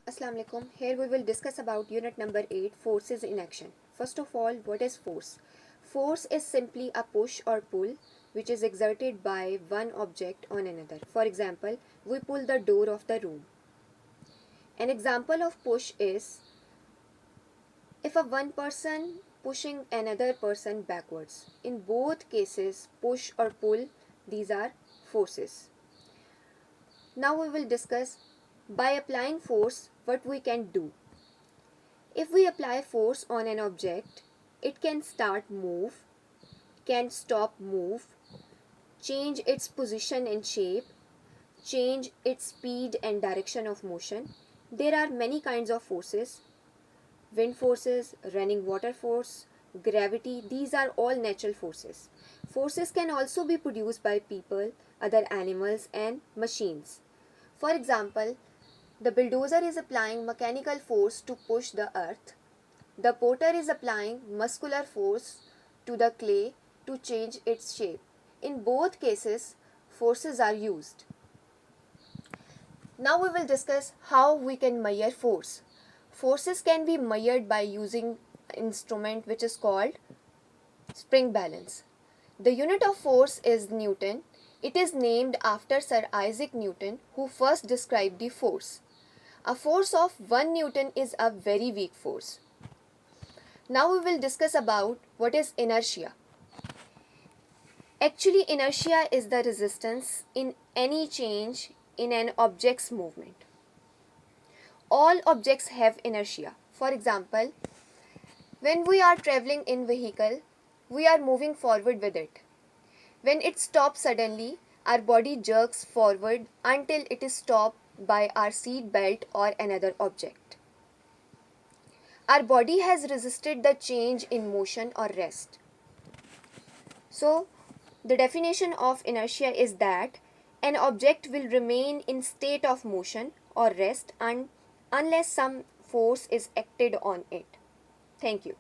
Assalamu alaikum. Here we will discuss about unit number 8, forces in action. First of all, what is force? Force is simply a push or pull which is exerted by one object on another. For example, we pull the door of the room. An example of push is if a one person pushing another person backwards. In both cases, push or pull, these are forces. Now we will discuss by applying force what we can do. If we apply force on an object, it can start move, can stop move, change its position and shape, change its speed and direction of motion. There are many kinds of forces: wind forces, running water force, gravity. These are all natural forces. Forces can also be produced by people, other animals and machines. For example, the bulldozer is applying mechanical force to push the earth. The potter is applying muscular force to the clay to change its shape. In both cases, forces are used. Now we will discuss how we can measure force. Forces can be measured by using an instrument which is called spring balance. The unit of force is Newton. It is named after Sir Isaac Newton, who first described the force. A force of 1 Newton is a very weak force. Now we will discuss about what is inertia. Actually, inertia is the resistance in any change in an object's movement. All objects have inertia. For example, when we are traveling in vehicle, we are moving forward with it. When it stops suddenly, our body jerks forward until it is stopped by our seat belt or another object. Our body has resisted the change in motion or rest. So, the definition of inertia is that an object will remain in state of motion or rest unless some force is acted on it. Thank you.